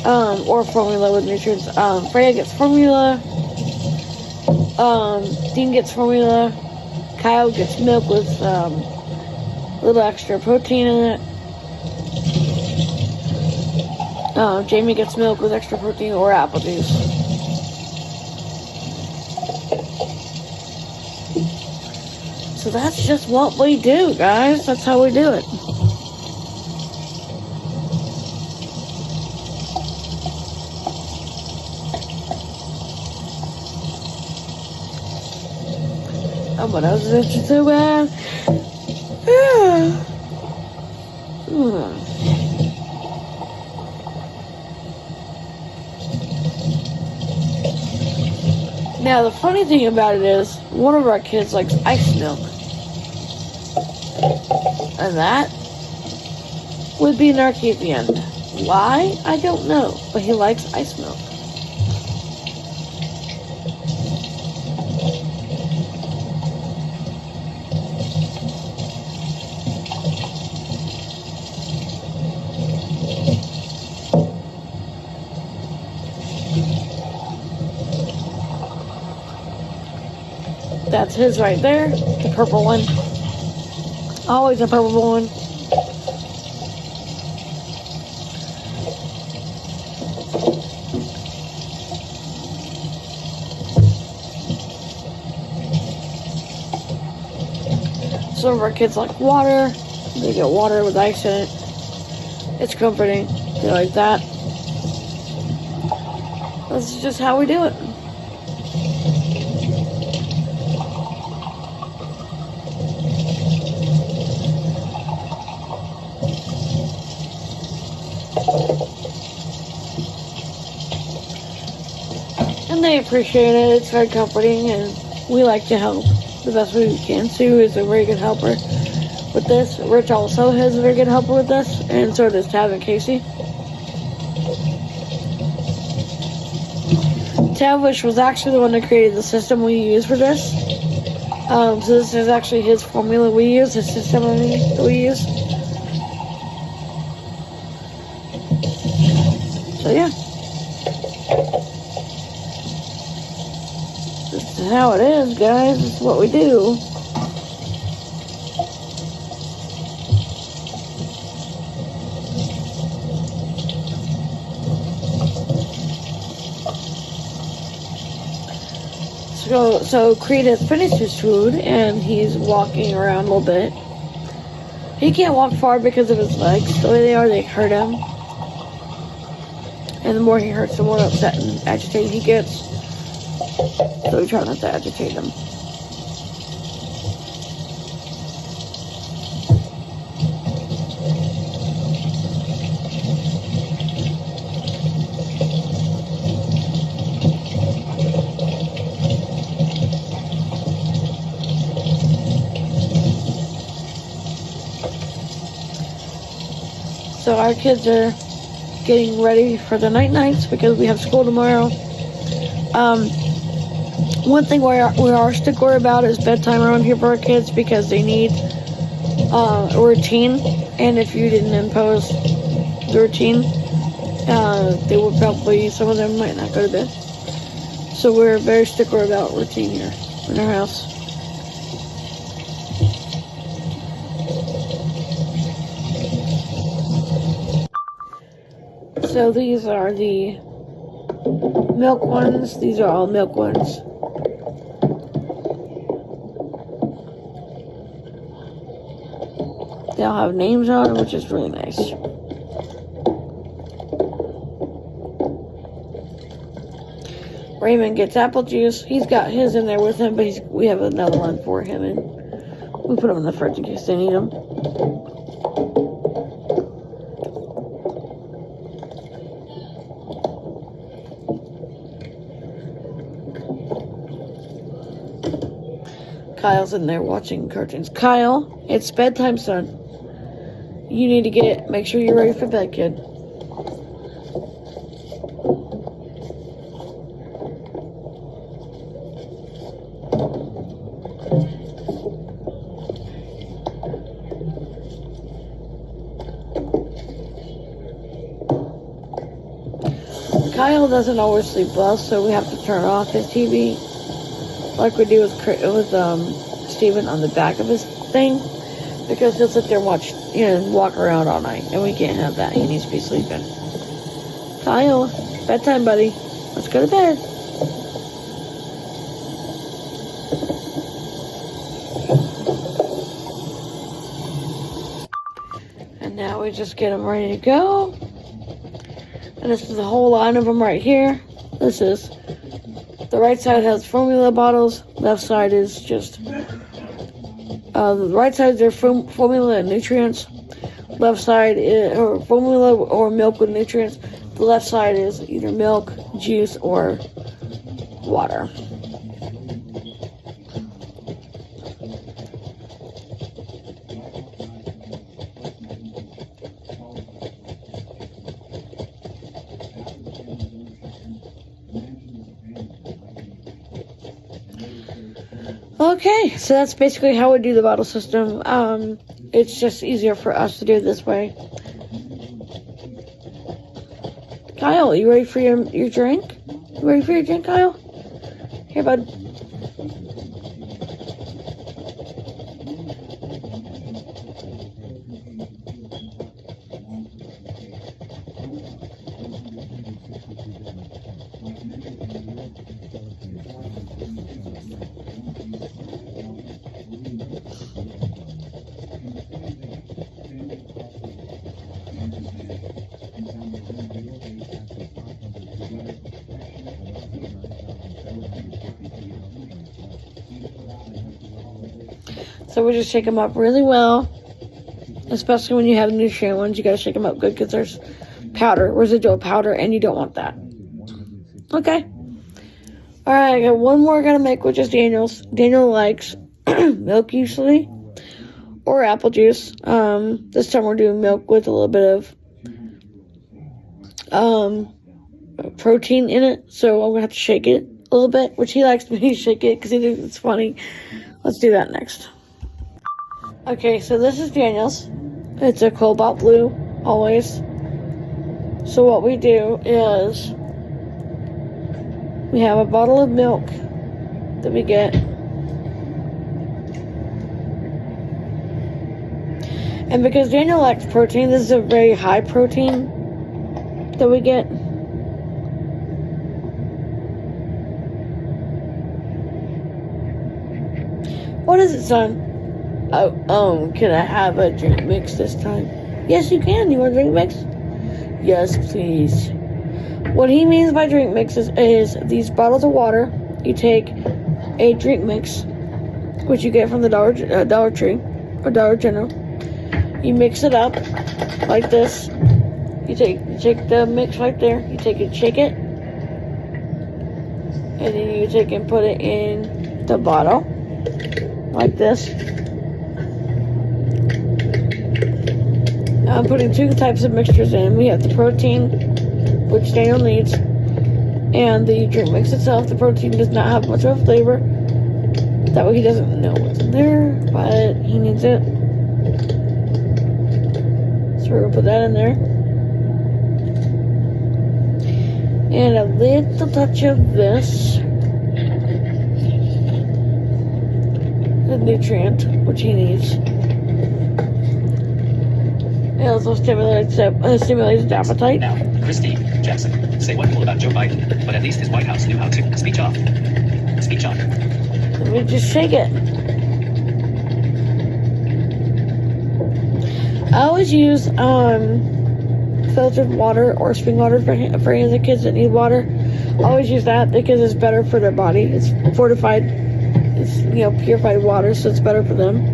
or formula with nutrients. Freya gets formula. Dean gets formula. Kyle gets milk with a little extra protein in it. Jamie gets milk with extra protein or apple juice. So that's just what we do, guys. That's how we do it. Oh, but I was itching so bad. Now, the funny thing about it is, one of our kids likes ice milk. And that would be Narky at the end. Why? I don't know. But he likes ice milk. That's his right there, the purple one. Always a purple one. Some of our kids like water. They get water with ice in it. It's comforting. They like that. That's just how we do it. And they appreciate it. It's very comforting, and we like to help the best way we can. Sue is a very good helper with this. Rich also is a very good helper with this, and so does Tav and Casey. Tavish was actually the one that created the system we use for this. So this is actually his formula we use, his system that we use. So yeah. This is how it is, guys. This is what we do. So Creed has finished his food and he's walking around a little bit. He can't walk far because of his legs. The way they are, they hurt him. And the more he hurts, the more upset and agitated he gets. So we try not to agitate him. So our kids are getting ready for the nights because we have school tomorrow. One thing we are stickler about is bedtime around here for our kids because they need a routine. And if you didn't impose the routine, they would probably, some of them might not go to bed. So we're very stickler about routine here in our house. So these are the milk ones. These are all milk ones. They all have names on them, which is really nice. Raymond gets apple juice. He's got his in there with him, but we have another one for him, and we put them in the fridge in case they need them. Kyle's in there watching cartoons. Kyle, it's bedtime, son. You need to make sure you're ready for bed, kid. Daniel doesn't always sleep well, so we have to turn off his TV, like we do with Steven on the back of his thing, because he'll sit there and watch, walk around all night, and we can't have that. He needs to be sleeping. Kyle, bedtime, buddy. Let's go to bed. And now we just get them ready to go. And this is a whole line of them right here. This is, the right side has formula bottles. Left side is just, the right side is formula and nutrients. Left side is or formula or milk with nutrients. The left side is either milk, juice, or water. Okay, so that's basically how we do the bottle system. It's just easier for us to do it this way. Kyle, you ready for your drink? You ready for your drink, Kyle? Here, bud. So we just shake them up really well, especially when you have nutrient ones. You gotta shake them up good because there's powder, residual powder, and you don't want that. Okay. All right, I got one more I gotta make, which is Daniel's. Daniel likes milk usually, or apple juice. This time we're doing milk with a little bit of protein in it, so I'm gonna have to shake it a little bit, which he likes me to shake it because he thinks it's funny. Let's do that next. Okay, so this is Daniel's. It's a cobalt blue, always. So what we do is we have a bottle of milk that we get. And because Daniel likes protein, this is a very high protein that we get. What is it, son? Oh, can I have a drink mix this time? Yes, you can. You want a drink mix? Yes, please. What he means by drink mixes is these bottles of water. You take a drink mix, which you get from the Dollar Tree or Dollar General. You mix it up like this. You take the mix right there. You take it, shake it, and then you take and put it in the bottle like this. I'm putting two types of mixtures in. We have the protein, which Daniel needs, and the drink mix itself. The protein does not have much of a flavor. That way he doesn't know what's in there, but he needs it. So we're going to put that in there. And a little touch of this. The nutrient, which he needs. It also stimulates his appetite. Now, Christie Jackson, say what cool about Joe Biden, but at least his White House knew how to speech off. Speech on. Let me just shake it. I always use filtered water or spring water for any of the kids that need water. I always use that because it's better for their body. It's fortified. It's purified water, so it's better for them.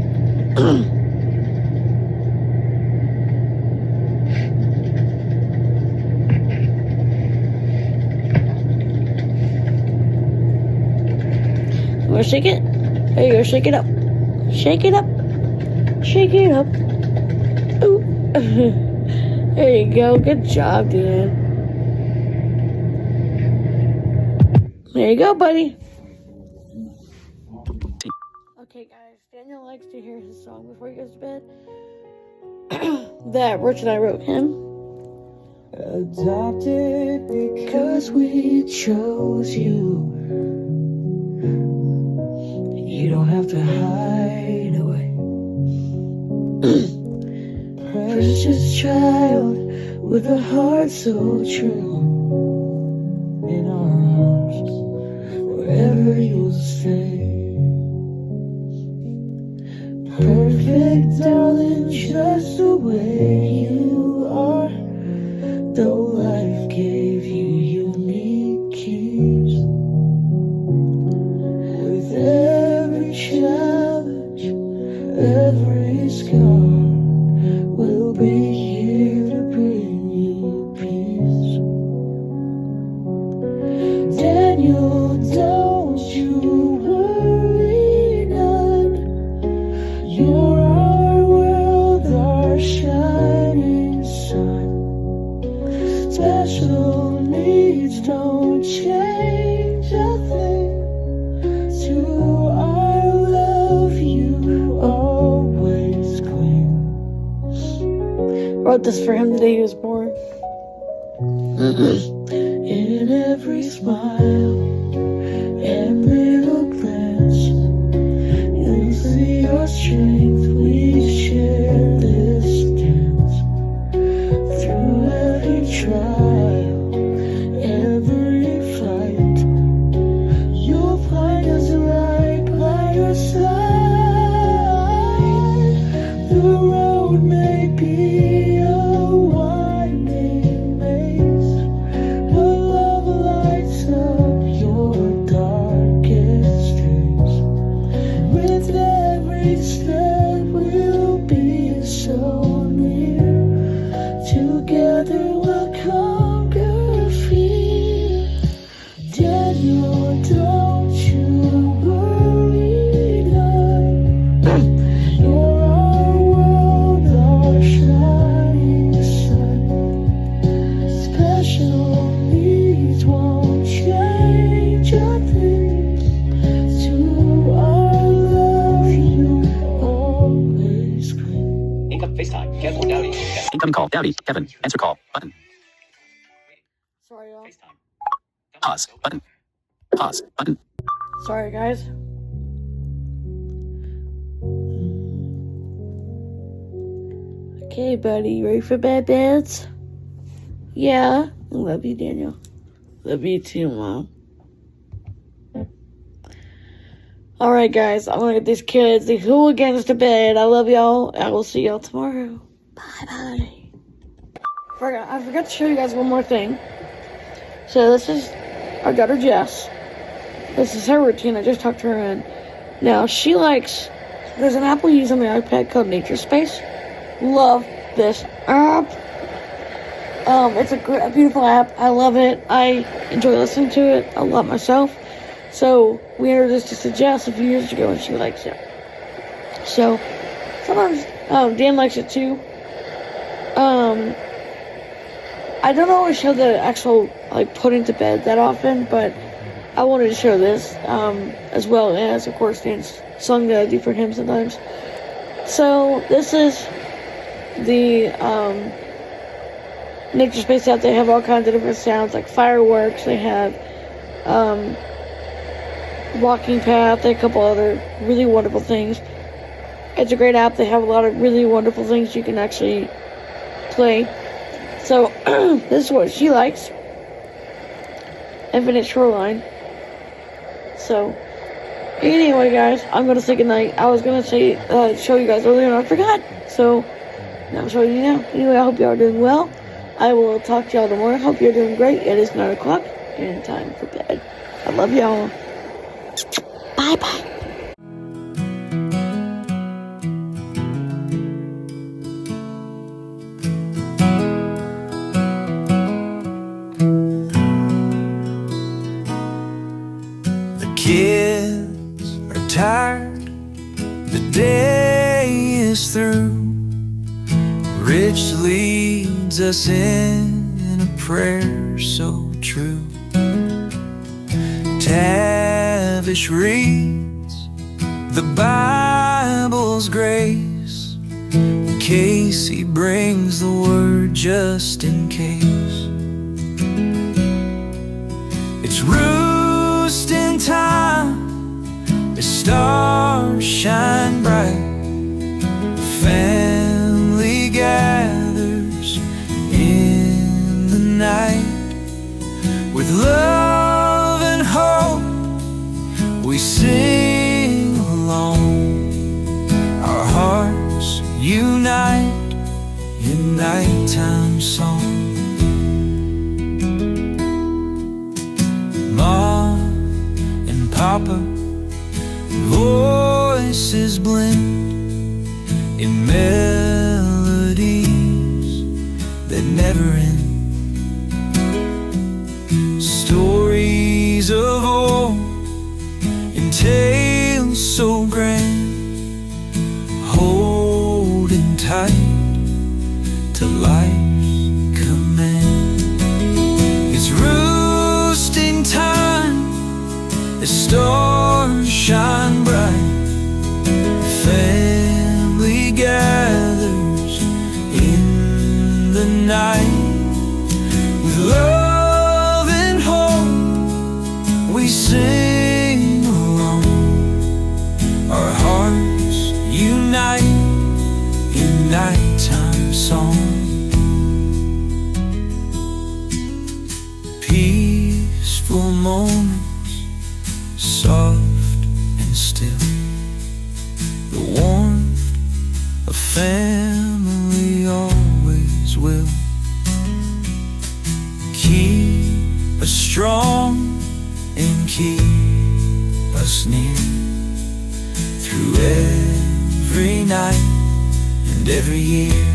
I'm gonna shake it. There you go. Shake it up. Shake it up. Shake it up. Ooh. There you go. Good job, Dan. There you go, buddy. Okay, guys. Daniel likes to hear his song before he goes to bed. That Rich and I wrote him. Adopted because we chose you. You don't have to hide away. Precious child with a heart so true. In our arms, wherever you'll stay. Perfect, darling, just the way you are. Though life gave you unique keys. With every challenge, every scar, we'll be here to bring you peace. Daniel, don't you worry none. You're our world, our shining sun. Special needs don't change a thing. To our love, you always cling. Wrote this for him the day he was born. In every smile and little glance, you'll see your strength. We share this dance. Through every trial, every fight, you'll find us right by your side. The road may be a winding maze, but love lights up your darkest days. With every step, we'll be so near. Together we'll conquer fear. Daniel, don't you worry none. You're our world, our shining sun. Special needs won't change a thing. To our love, you always cling. Incoming FaceTime. Kevin or Dowdy. Incoming call. Dowdy. Kevin. Answer call. Button. Sorry, y'all. FaceTime. Pause. Button. Pause. Button. Sorry, guys. Okay, buddy, you ready for bed, beds? Yeah. I love you, Daniel. Love you too, Mom. Alright, guys, I'm gonna get these kids, these hooligans to bed. I love y'all. I will see y'all tomorrow. Bye-bye. I forgot to show you guys one more thing. So this is our daughter, Jess. This is her routine. I just talked to her in. Now, she likes... There's an app we use on the iPad called Nature Space. Love this app. It's a beautiful app. I love it. I enjoy listening to it a lot myself. So we introduced this to Jess a few years ago, and she likes it. So sometimes Dan likes it too. I don't always show the actual putting to bed that often, but I wanted to show this as well as, of course, Dan's song that I do for him sometimes. So this is the Nature Space app. They have all kinds of different sounds, like fireworks. They have walking path, a couple other really wonderful things. It's a great app. They have a lot of really wonderful things you can actually play. So this is what she likes. Infinite Shoreline. So anyway, guys, I'm gonna say goodnight. I was gonna say show you guys earlier and I forgot. So now I'm showing you now. Anyway, I hope you are doing well. I will talk to y'all tomorrow. Hope you're doing great. It is 9 o'clock and time for bed. I love y'all. Bye-bye. The kids are tired. The day is through. Rich leads us in a prayer so true. Tavish reads the Bible's grace. Casey brings the word just in case. time, the stars shine bright. Family gathers in the night. With love and hope, we sing along. Our hearts unite in nighttime song. Mom and Papa, voices blend in melodies that never end. Stories of old in tales so grand, holding tight to life's command. It's roosting time, the stars shine bright. Family gathers in the night. With love and hope, we sing along. Our hearts unite in nighttime song. Peaceful moments, soft and still. The warmth of family always will keep us strong and keep us near through every night and every year.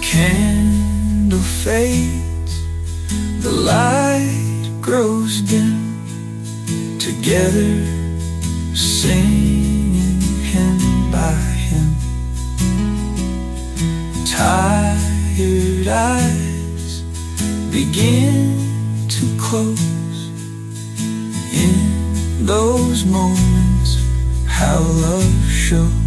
Candle fades, the light grows dim. Together, singing hymn by hymn. Tired eyes begin to close. In those moments, how love shows.